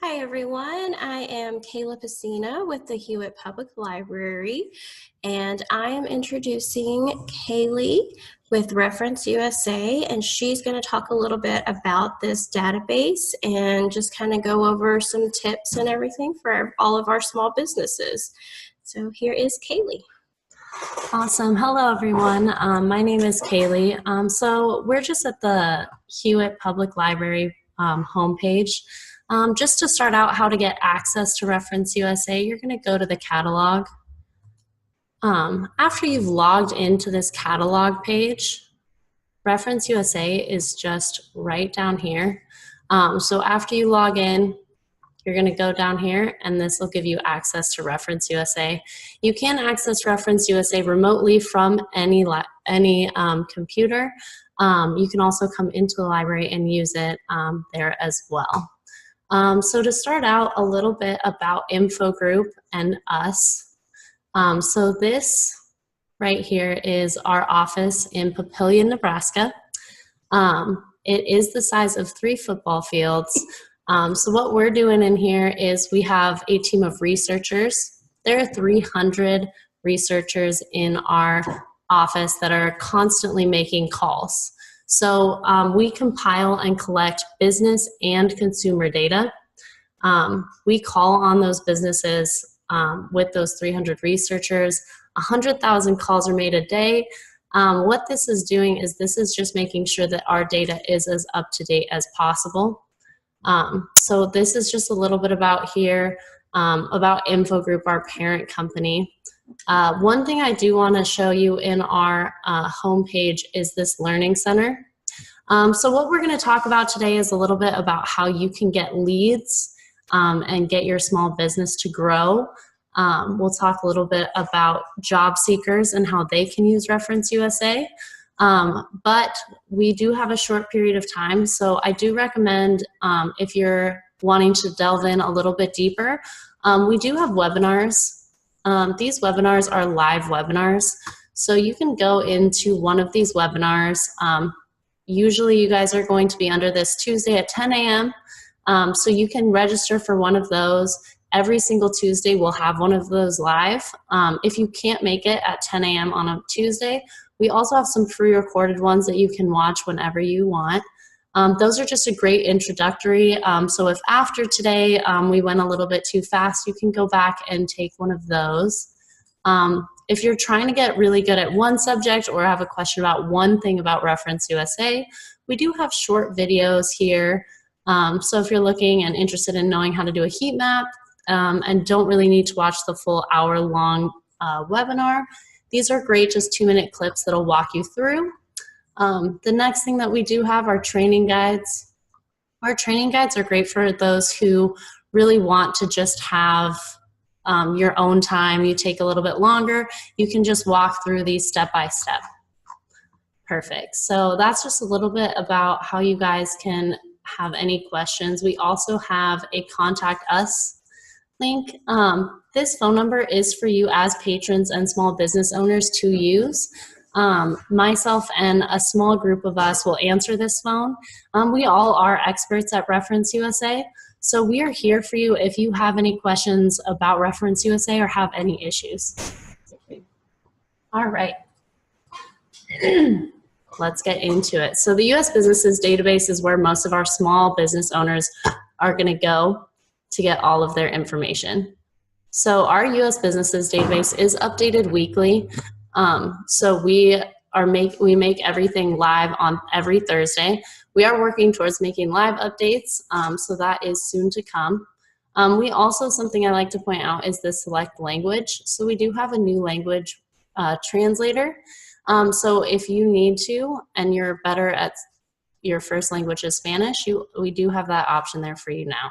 Hi everyone, I am Kayla Pacina with the Hewitt Public Library, and I am introducing Kaylee with Reference USA, and she's going to talk a little bit about this database and just kind of go over some tips and everything for all of our small businesses. So here is Kaylee. Awesome. Hello, everyone. My name is Kaylee. So we're just at the Hewitt Public Library homepage. Just to start out how to get access to Reference USA, you're going to go to the catalog. After you've logged into this catalog page, Reference USA is just right down here. So after you log in, you're going to go down here, and this will give you access to Reference USA. You can access Reference USA remotely from any computer. You can also come into the library and use it there as well. So to start out, a little bit about Info Group and us. So this right here is our office in Papillion, Nebraska. It is the size of 3 football fields. So what we're doing in here is we have a team of researchers. There are 300 researchers in our office that are constantly making calls. So we compile and collect business and consumer data. We call on those businesses with those 300 researchers. 100,000 calls are made a day. What this is doing is this is just making sure that our data is as up to date as possible. So this is just a little bit about here, about Info Group, our parent company. One thing I do want to show you in our homepage is this Learning Center. So what we're going to talk about today is a little bit about how you can get leads and get your small business to grow. We'll talk a little bit about job seekers and how they can use Reference USA. But we do have a short period of time, so I do recommend if you're wanting to delve in a little bit deeper, we do have webinars. These webinars are live webinars, so you can go into one of these webinars. Usually you guys are going to be under this Tuesday at 10 a.m., so you can register for one of those. Every single Tuesday we'll have one of those live. If you can't make it at 10 a.m. on a Tuesday, we also have some pre-recorded ones that you can watch whenever you want. Those are just a great introductory. So if after today we went a little bit too fast, you can go back and take one of those. If you're trying to get really good at one subject or have a question about one thing about Reference USA, we do have short videos here. So if you're looking and interested in knowing how to do a heat map and don't really need to watch the full hour-long webinar, these are great, just 2-minute clips that'll walk you through. The next thing that we do have are training guides. Our training guides are great for those who really want to just have your own time. You take a little bit longer. You can just walk through these step by step. Perfect. So that's just a little bit about how you guys can have any questions. We also have a contact us link. This phone number is for you as patrons and small business owners to use. Myself and a small group of us will answer this phone. We all are experts at Reference USA, so we are here for you if you have any questions about Reference USA or have any issues. All right. Let's get into it. So the U.S. Businesses database is where most of our small business owners are going to go to get all of their information. So our U.S. Businesses database is updated weekly. So we make everything live on every Thursday. We are working towards making live updates, so that is soon to come. We also, something I like to point out is the select language. So we do have a new language translator. So if you need to and you're better at your first language is Spanish, we do have that option there for you now.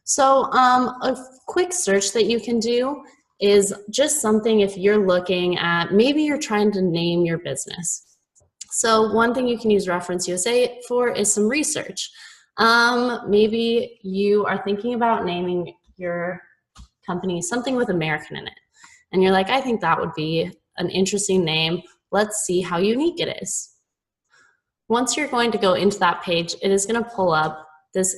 So a quick search that you can do is just something if you're looking at, maybe you're trying to name your business. So one thing you can use Reference USA for is some research. Maybe you are thinking about naming your company something with American in it. And you're like, I think that would be an interesting name. Let's see how unique it is. Once you're going to go into that page, it is going to pull up this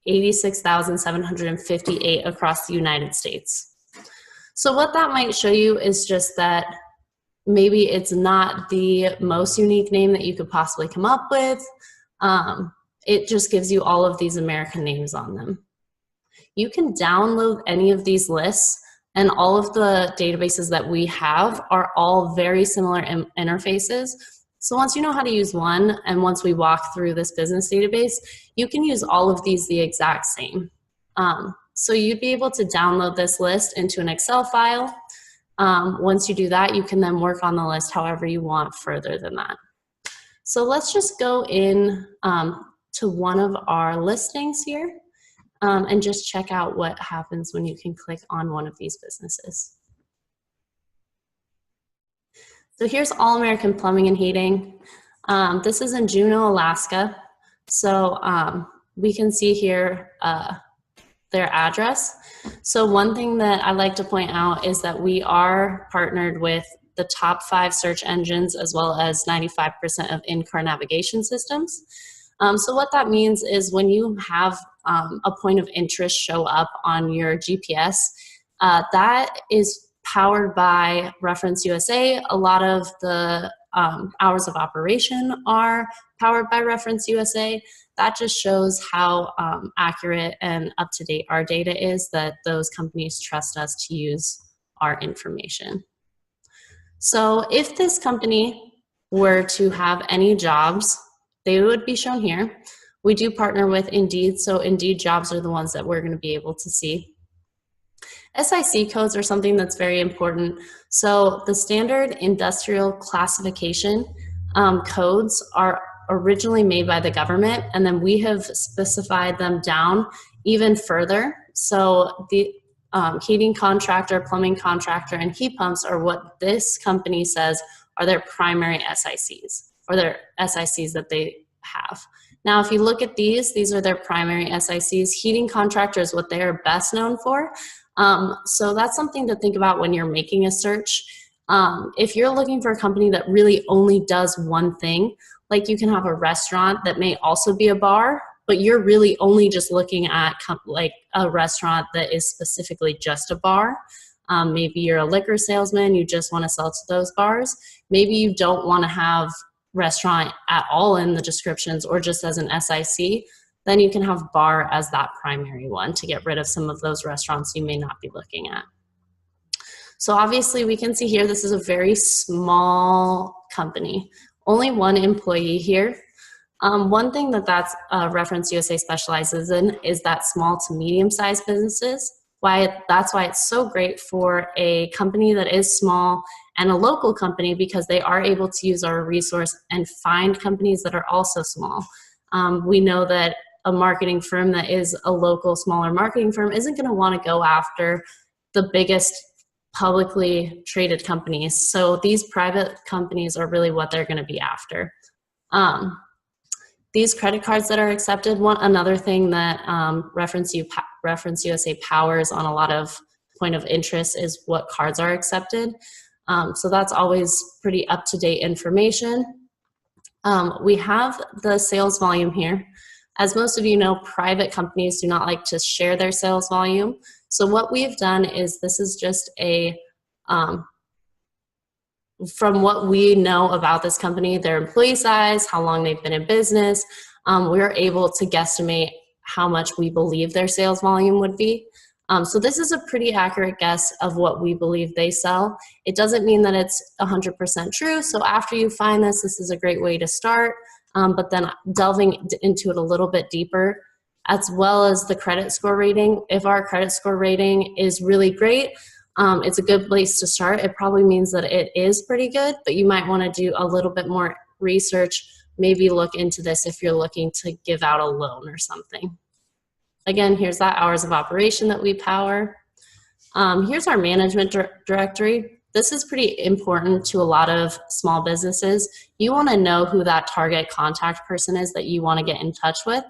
86,758 across the United States. So what that might show you is just that maybe it's not the most unique name that you could possibly come up with. It just gives you all of these American names on them. You can download any of these lists, and all of the databases that we have are all very similar interfaces. So once you know how to use one, and once we walk through this business database, you can use all of these the exact same. So you'd be able to download this list into an Excel file. Once you do that, you can then work on the list however you want further than that. So let's just go in to one of our listings here and just check out what happens when you can click on one of these businesses. So here's All American Plumbing and Heating. This is in Juneau, Alaska. So we can see here their address. So one thing that I like to point out is that we are partnered with the top 5 search engines as well as 95% of in-car navigation systems. So what that means is when you have a point of interest show up on your GPS, that is powered by Reference USA. A lot of the hours of operation are powered by Reference USA. That just shows how accurate and up-to-date our data is, that those companies trust us to use our information. So if this company were to have any jobs, they would be shown here. We do partner with Indeed, so Indeed jobs are the ones that we're going to be able to see. SIC codes are something that's very important. So the standard industrial classification codes are originally made by the government, and then we have specified them down even further. So the heating contractor, plumbing contractor, and heat pumps are what this company says are their primary SICs, or their SICs that they have. Now, if you look at these are their primary SICs. Heating contractor is what they are best known for. So that's something to think about when you're making a search. If you're looking for a company that really only does one thing, like you can have a restaurant that may also be a bar, but you're really only just looking at like a restaurant that is specifically just a bar. Maybe you're a liquor salesman, you just want to sell to those bars. Maybe you don't want to have restaurant at all in the descriptions or just as an SIC, then you can have bar as that primary one to get rid of some of those restaurants you may not be looking at. So obviously we can see here, this is a very small company. Only one employee here. One thing that's Reference USA specializes in is that small to medium-sized businesses. That's why it's so great for a company that is small and a local company, because they are able to use our resource and find companies that are also small. We know that a marketing firm that is a local, smaller marketing firm isn't going to want to go after the biggest publicly traded companies. So these private companies are really what they're going to be after. These credit cards that are accepted, another thing that Reference USA powers on a lot of point of interest is what cards are accepted. So that's always pretty up-to-date information. We have the sales volume here. As most of you know, private companies do not like to share their sales volume. So what we've done is, this is just a, from what we know about this company, their employee size, how long they've been in business, we're able to guesstimate how much we believe their sales volume would be. So this is a pretty accurate guess of what we believe they sell. It doesn't mean that it's 100% true. So after you find this is a great way to start. But then delving into it a little bit deeper, as well as the credit score rating. If our credit score rating is really great, it's a good place to start. It probably means that it is pretty good, but you might want to do a little bit more research, maybe look into this if you're looking to give out a loan or something. Again, here's that hours of operation that we power. Here's our management directory. This is pretty important to a lot of small businesses. You want to know who that target contact person is that you want to get in touch with.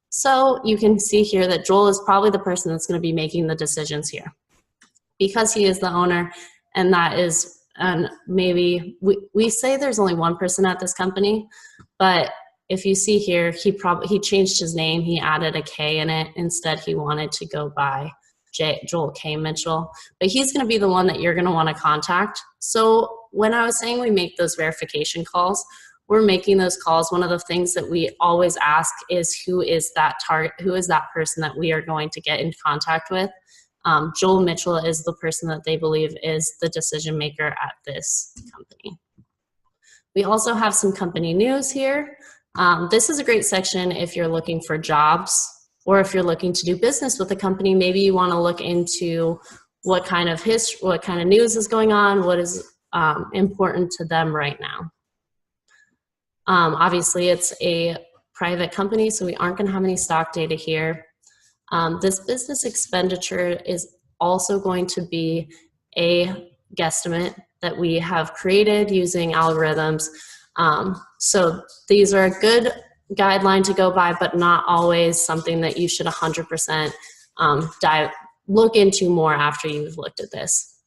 So you can see here that Joel is probably the person that's going to be making the decisions here, because he is the owner, and that is, and maybe we say there's only one person at this company, but if you see here, he changed his name. He added a K in it. Instead, he wanted to go by Joel K. Mitchell. But he's going to be the one that you're going to want to contact. So when I was saying we make those verification calls, we're making those calls. One of the things that we always ask is who is that target, who is that person that we are going to get in contact with. Joel Mitchell is the person that they believe is the decision maker at this company. We also have some company news here. This is a great section if you're looking for jobs or if you're looking to do business with a company. Maybe you want to look into what kind of news is going on, what is important to them right now. Obviously, it's a private company, so we aren't going to have any stock data here. This business expenditure is also going to be a guesstimate that we have created using algorithms. So these are a good guideline to go by, but not always something that you should 100% look into more after you've looked at this.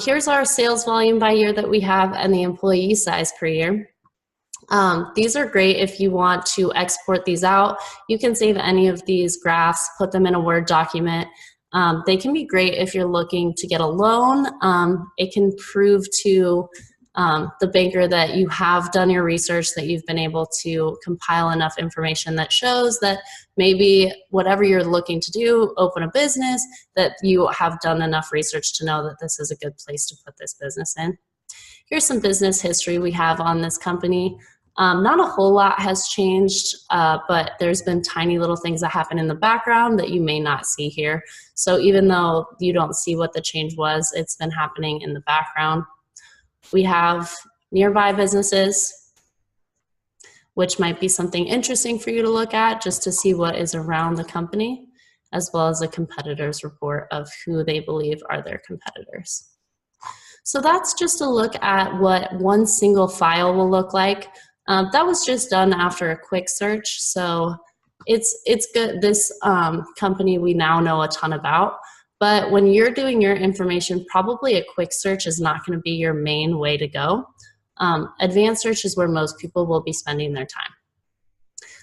Here's our sales volume by year that we have and the employee size per year. These are great if you want to export these out. You can save any of these graphs, put them in a Word document. They can be great if you're looking to get a loan. It can prove to the banker that you have done your research, that you've been able to compile enough information that shows that maybe whatever you're looking to do, open a business, that you have done enough research to know that this is a good place to put this business in. Here's some business history we have on this company. Not a whole lot has changed, but there's been tiny little things that happen in the background that you may not see here. So even though you don't see what the change was, it's been happening in the background. We have nearby businesses, which might be something interesting for you to look at just to see what is around the company, as well as a competitors report of who they believe are their competitors. So that's just a look at what one single file will look like. That was just done after a quick search, so it's good. This company we now know a ton about, but when you're doing your information, probably a quick search is not going to be your main way to go. Advanced search is where most people will be spending their time.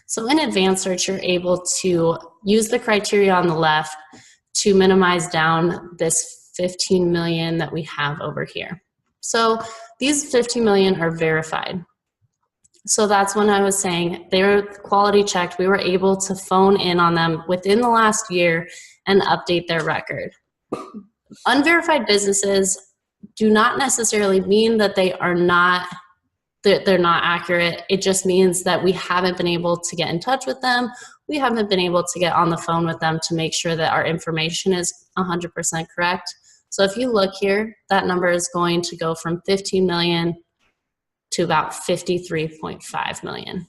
So in advanced search, you're able to use the criteria on the left to minimize down this 15 million that we have over here. So these 15 million are verified. So that's when I was saying they're quality checked. We were able to phone in on them within the last year and update their record. Unverified businesses do not necessarily mean that they're not accurate. It just means that we haven't been able to get in touch with them. We haven't been able to get on the phone with them to make sure that our information is 100% correct. So if you look here, that number is going to go from 15 million to about 53.5 million.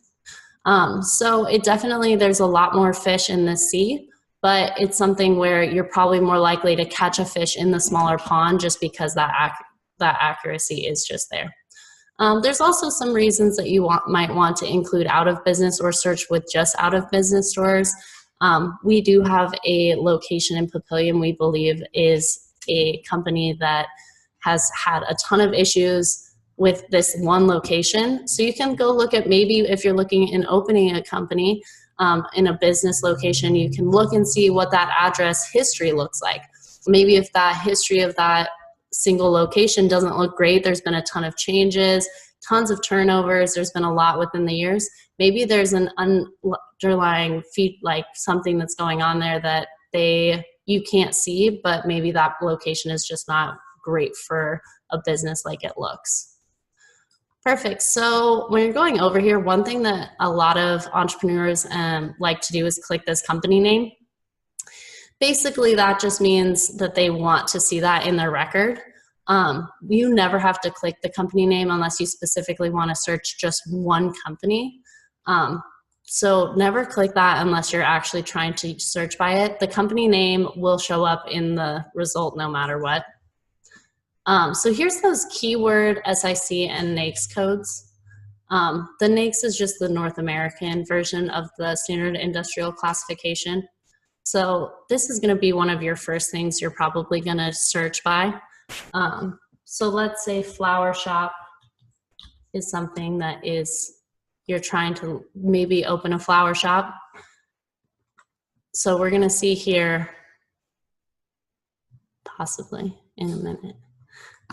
So it definitely, there's a lot more fish in the sea, but it's something where you're probably more likely to catch a fish in the smaller pond just because that accuracy is just there. There's also some reasons that you might want to include out of business or search with just out of business stores. We do have a location in Papillion we believe is a company that has had a ton of issues with this one location. So you can go look at, maybe if you're looking in opening a company in a business location, you can look and see what that address history looks like. Maybe if that history of that single location doesn't look great, there's been a ton of changes, tons of turnovers, there's been a lot within the years. Maybe there's an underlying like something that's going on there that you can't see, but maybe that location is just not great for a business like it looks. Perfect. So when you're going over here, one thing that a lot of entrepreneurs like to do is click this company name. Basically, that just means that they want to see that in their record. You never have to click the company name unless you specifically want to search just one company. So never click that unless you're actually trying to search by it. The company name will show up in the result no matter what. So here's those keyword SIC and NAICS codes. The NAICS is just the North American version of the standard industrial classification. So this is going to be one of your first things you're probably going to search by. So let's say flower shop is something that is you're trying to maybe open a flower shop. So we're gonna see here, possibly in a minute.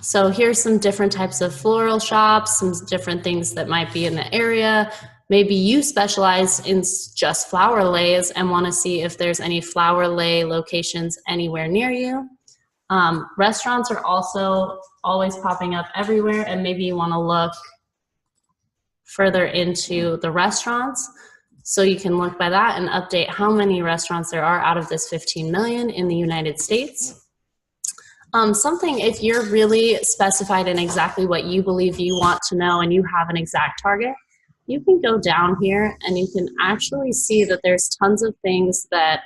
So here's some different types of floral shops, some different things that might be in the area. Maybe you specialize in just flower lays and want to see if there's any flower lay locations anywhere near you. Restaurants are also always popping up everywhere, and maybe you want to look further into the restaurants. So you can look by that and update how many restaurants there are out of this 15 million in the United States. Something, if you're really specified in exactly what you believe you want to know and you have an exact target, you can go down here and you can actually see that there's tons of things that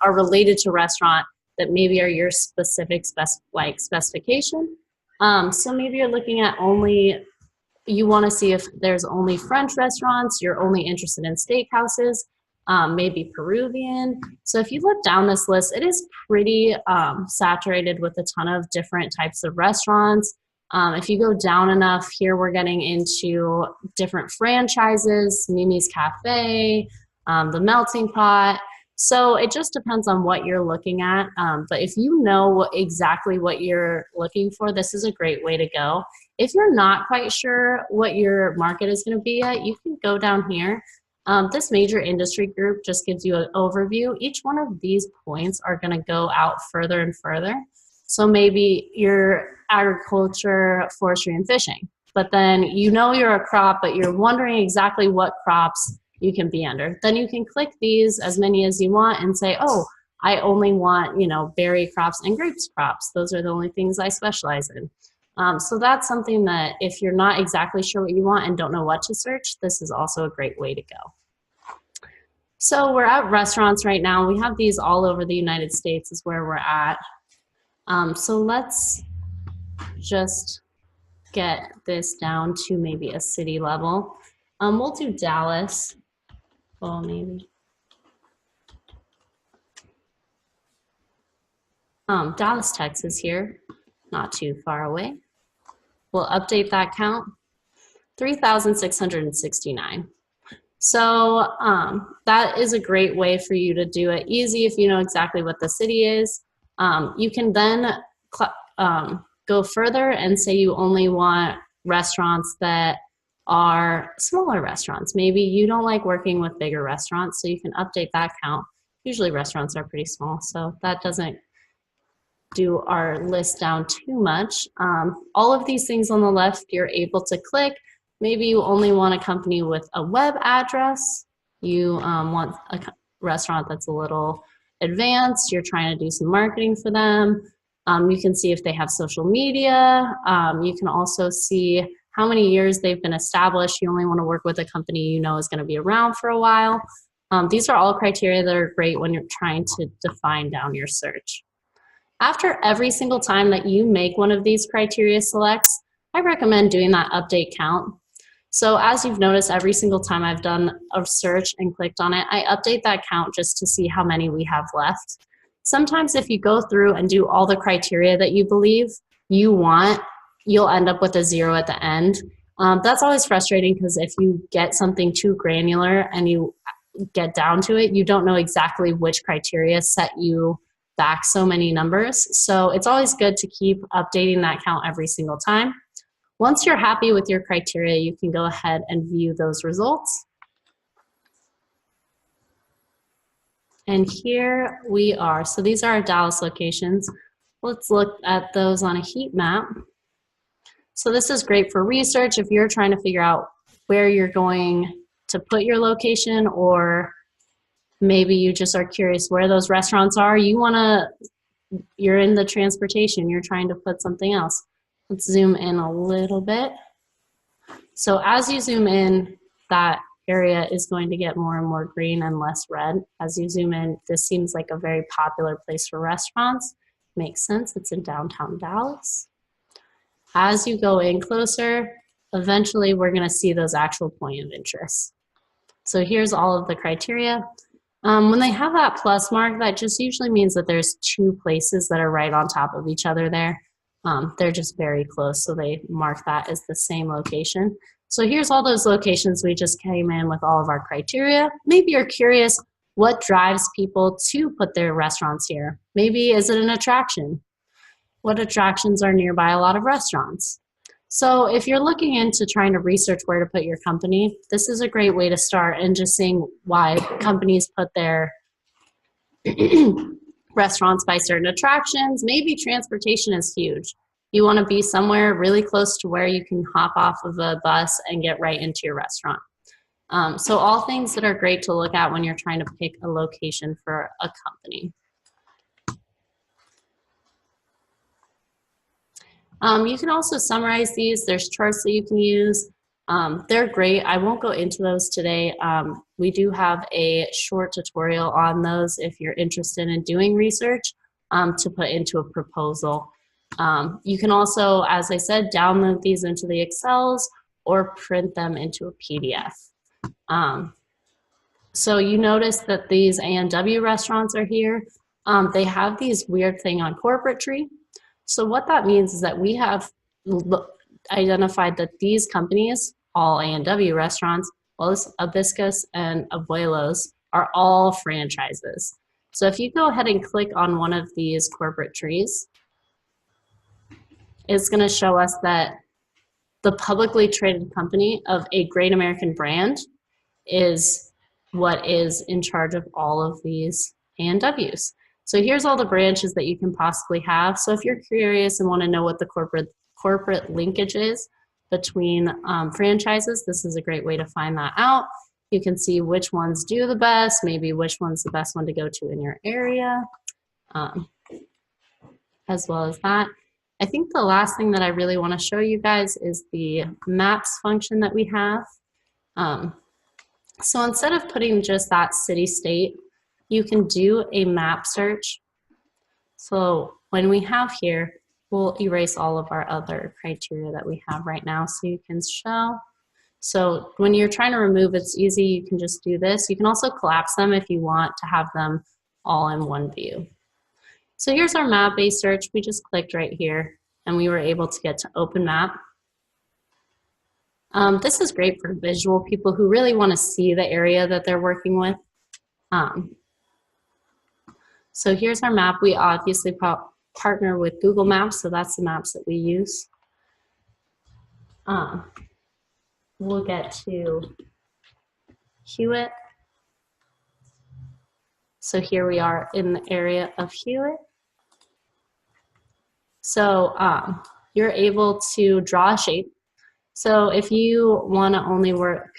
are related to restaurant that maybe are your specific specification. So maybe you're looking at only, you want to see if there's only French restaurants, you're only interested in steakhouses, maybe Peruvian. So if you look down this list, it is pretty saturated with a ton of different types of restaurants. If you go down enough, here we're getting into different franchises, Mimi's Cafe, the Melting Pot. So it just depends on what you're looking at. But if you know exactly what you're looking for, this is a great way to go. If you're not quite sure what your market is going to be at, you can go down here. This major industry group just gives you an overview. Each one of these points are going to go out further and further. So maybe you're agriculture, forestry, and fishing. But then you know you're a crop, but you're wondering exactly what crops you can be under. Then you can click these, as many as you want, and say, oh, I only want, berry crops and grapes crops. Those are the only things I specialize in. So that's something that if you're not exactly sure what you want and don't know what to search, this is also a great way to go. So we're at restaurants right now. We have these all over the United States is where we're at. So let's just get this down to maybe a city level. We'll do Dallas. Well, maybe. Dallas, Texas here, not too far away. We'll update that count, 3,669. So that is a great way for you to do it easy if you know exactly what the city is. You can then go further and say you only want restaurants that are smaller restaurants. Maybe you don't like working with bigger restaurants, so you can update that count. Usually restaurants are pretty small, so that doesn't do our list down too much. All of these things on the left, you're able to click. Maybe you only want a company with a web address. You want a restaurant that's a little advanced. You're trying to do some marketing for them. You can see if they have social media. You can also see how many years they've been established. You only want to work with a company you know is going to be around for a while. These are all criteria that are great when you're trying to define down your search. After every single time that you make one of these criteria selects, I recommend doing that update count. So as you've noticed, every single time I've done a search and clicked on it, I update that count just to see how many we have left. Sometimes if you go through and do all the criteria that you believe you want, you'll end up with a 0 at the end. That's always frustrating because if you get something too granular and you get down to it, you don't know exactly which criteria set you back so many numbers. So it's always good to keep updating that count every single time. Once you're happy with your criteria, you can go ahead and view those results. And here we are. So these are our Dallas locations. Let's look at those on a heat map. So this is great for research if you're trying to figure out where you're going to put your location, or maybe you just are curious where those restaurants are. You're in the transportation, you're trying to put something else. Let's zoom in a little bit. So as you zoom in, that area is going to get more and more green and less red. As you zoom in, this seems like a very popular place for restaurants. Makes sense, it's in downtown Dallas. As you go in closer, eventually we're gonna see those actual point of interest. So here's all of the criteria. When they have that plus mark, that just usually means that there's 2 places that are right on top of each other there. They're just very close, so they mark that as the same location. So here's all those locations we just came in with all of our criteria. Maybe you're curious what drives people to put their restaurants here. Maybe is it an attraction? What attractions are nearby a lot of restaurants? So if you're looking into trying to research where to put your company, this is a great way to start and just seeing why companies put their restaurants by certain attractions. Maybe transportation is huge. You want to be somewhere really close to where you can hop off of a bus and get right into your restaurant. So all things that are great to look at when you're trying to pick a location for a company. You can also summarize these. There's charts that you can use. They're great. I won't go into those today. We do have a short tutorial on those if you're interested in doing research to put into a proposal. You can also, as I said, download these into the Excels or print them into a PDF. So you notice that these A&W restaurants are here. They have these weird thing on corporate tree. So what that means is that we have identified that these companies, all A&W restaurants, Los Hibiscus and Abuelos, are all franchises. So if you go ahead and click on one of these corporate trees, it's going to show us that the publicly traded company of a great American brand is what is in charge of all of these A&Ws. So here's all the branches that you can possibly have. So if you're curious and want to know what the corporate linkage is between franchises, this is a great way to find that out. You can see which ones do the best, maybe which one's the best one to go to in your area, as well as that. I think the last thing that I really want to show you guys is the maps function that we have. So instead of putting just that city-state, you can do a map search. So when we have here, we'll erase all of our other criteria that we have right now so you can show. So when you're trying to remove, it's easy. You can just do this. You can also collapse them if you want to have them all in one view. So here's our map-based search. We just clicked right here and we were able to get to open map. This is great for visual people who really want to see the area that they're working with. So here's our map. We obviously partner with Google Maps, so that's the maps that we use. We'll get to Hewitt. So here we are in the area of Hewitt. So you're able to draw a shape. So if you want to only work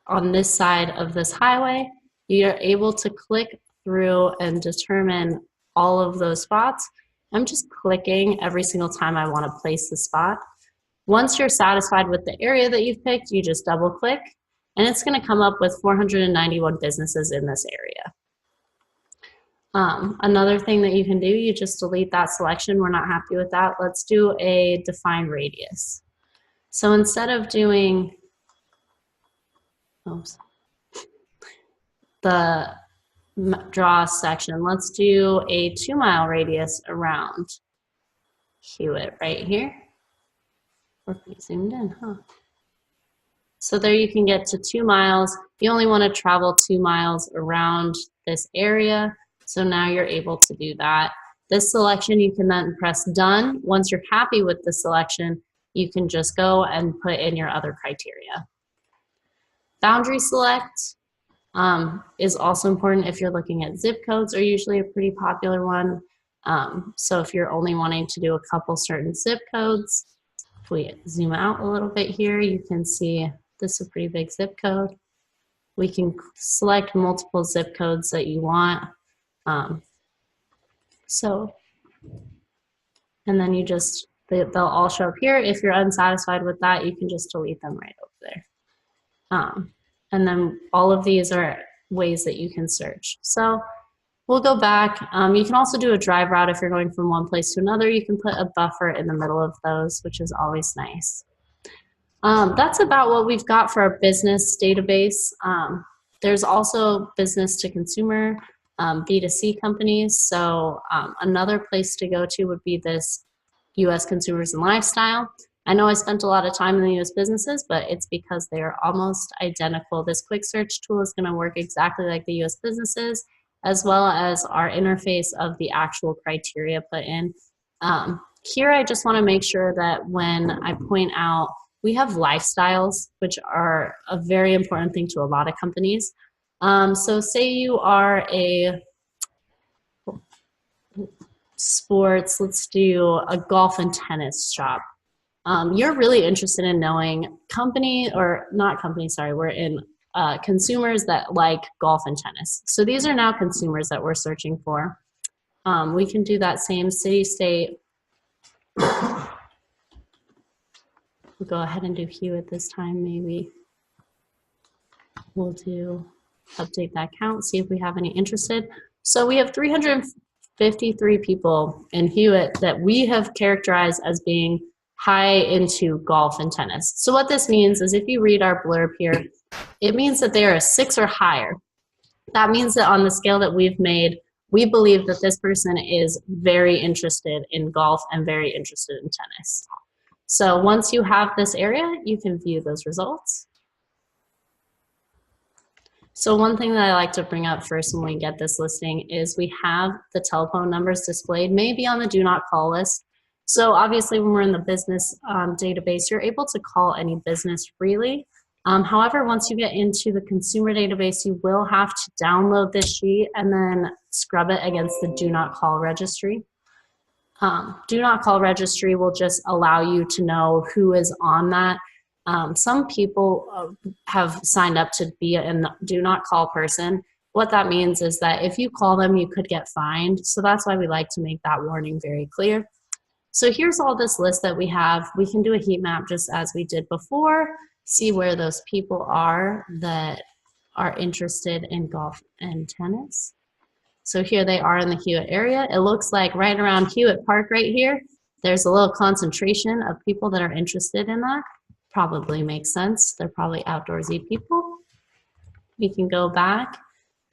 on this side of this highway, you're able to click through and determine all of those spots. I'm just clicking every single time I want to place the spot. Once you're satisfied with the area that you've picked, you just double click and it's going to come up with 491 businesses in this area. Another thing that you can do, you just delete that selection. We're not happy with that. Let's do a define radius. So instead of doing the draw section, let's do a 2-mile radius around Hewitt right here. We're pretty zoomed in, huh? So there you can get to 2 miles. You only want to travel 2 miles around this area. So now you're able to do that. This selection, you can then press done. Once you're happy with the selection, you can just go and put in your other criteria. Boundary select is also important if you're looking at zip codes, are usually a pretty popular one. So if you're only wanting to do a couple certain zip codes, if we zoom out a little bit here, you can see this is a pretty big zip code. We can select multiple zip codes that you want. And then you just, they'll all show up here. If you're unsatisfied with that, you can just delete them right over there. And then all of these are ways that you can search. So we'll go back. You can also do a drive route if you're going from one place to another. You can put a buffer in the middle of those, which is always nice. That's about what we've got for our business database. There's also business to consumer, B2C companies. So another place to go to would be this U.S. Consumers and Lifestyle. I know I spent a lot of time in the US businesses, but it's because they are almost identical. This quick search tool is going to work exactly like the US businesses, as well as our interface of the actual criteria put in. Here, I just want to make sure that when I point out, we have lifestyles, which are a very important thing to a lot of companies. So say you are a sports, let's do a golf and tennis shop. You're really interested in knowing we're in consumers that like golf and tennis. So these are now consumers that we're searching for. We can do that same city, state. We'll go ahead and do Hewitt this time, maybe. We'll do update that count, see if we have any interested. So we have 353 people in Hewitt that we have characterized as being high into golf and tennis. So what this means is if you read our blurb here, it means that they are a 6 or higher. That means that on the scale that we've made, we believe that this person is very interested in golf and very interested in tennis. So once you have this area, you can view those results. So one thing that I like to bring up first when we get this listing is we have the telephone numbers displayed, maybe on the do not call list. So obviously when we're in the business database, you're able to call any business freely. However, once you get into the consumer database, you will have to download this sheet and then scrub it against the do not call registry. Do not call registry will just allow you to know who is on that. Some people have signed up to be a do not call person. What that means is that if you call them, you could get fined. So that's why we like to make that warning very clear. So here's all this list that we have. We can do a heat map just as we did before, see where those people are that are interested in golf and tennis. So here they are in the Hewitt area. It looks like right around Hewitt Park right here, there's a little concentration of people that are interested in that. Probably makes sense. They're probably outdoorsy people. We can go back.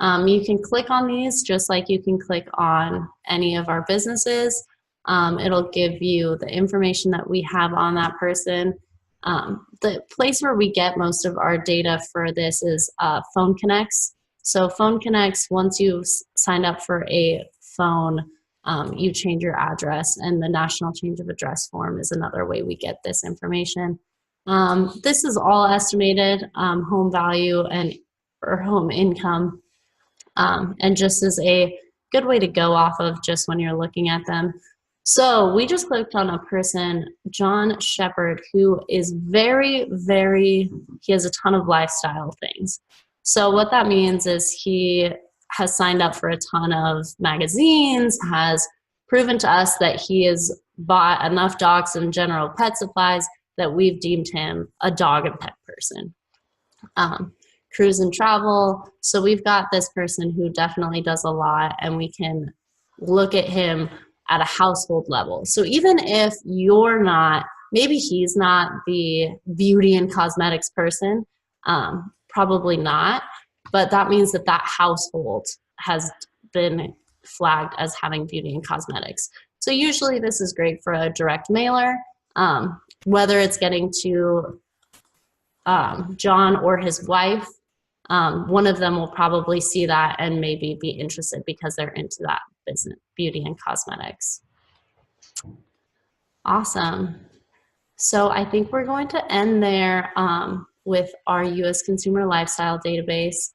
You can click on these just like you can click on any of our businesses. It'll give you the information that we have on that person. The place where we get most of our data for this is Phone Connects. So Phone Connects, once you've signed up for a phone, you change your address, and the National Change of Address form is another way we get this information. This is all estimated home value or home income, and just as a good way to go off of just when you're looking at them. So we just clicked on a person, John Shepard, who is he has a ton of lifestyle things. So what that means is he has signed up for a ton of magazines, has proven to us that he has bought enough dogs and general pet supplies that we've deemed him a dog and pet person. Cruise and travel. So we've got this person who definitely does a lot, and we can look at him at a household level. So even if you're not, maybe he's not the beauty and cosmetics person, probably not, but that means that that household has been flagged as having beauty and cosmetics. So usually this is great for a direct mailer, whether it's getting to John or his wife. One of them will probably see that and maybe be interested because they're into that business, beauty and cosmetics. Awesome. So I think we're going to end there with our U.S. consumer lifestyle database.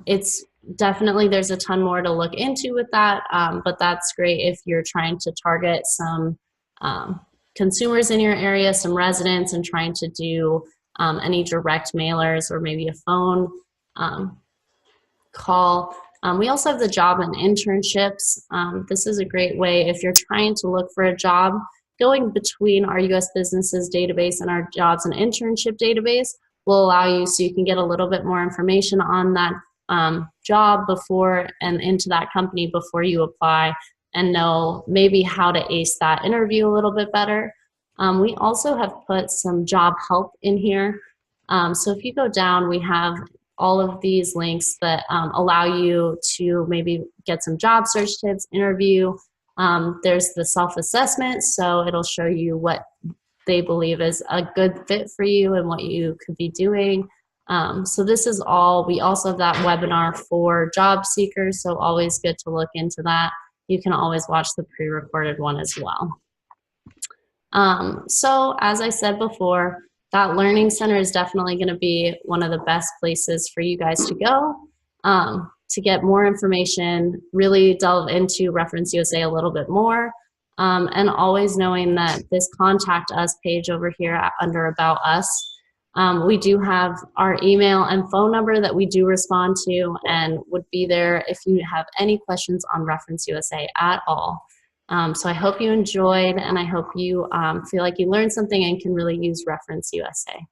It's definitely, there's a ton more to look into with that, but that's great if you're trying to target some consumers in your area, some residents, and trying to do any direct mailers or maybe a phone call. We also have the job and internships. This is a great way if you're trying to look for a job. Going between our U.S. businesses database and our jobs and internship database will allow you so you can get a little bit more information on that job before and into that company before you apply, and know maybe how to ace that interview a little bit better. We also have put some job help in here. So if you go down, we have all of these links that allow you to maybe get some job search tips, interview. There's the self-assessment, so it'll show you what they believe is a good fit for you and what you could be doing. So this is all. We also have that webinar for job seekers, so always good to look into that. You can always watch the pre-recorded one as well. So as I said before, that Learning Center is definitely going to be one of the best places for you guys to go to get more information, really delve into Reference USA a little bit more, and always knowing that this Contact Us page over here under About Us, we do have our email and phone number that we do respond to and would be there if you have any questions on Reference USA at all. So I hope you enjoyed, and I hope you feel like you learned something and can really use Reference USA.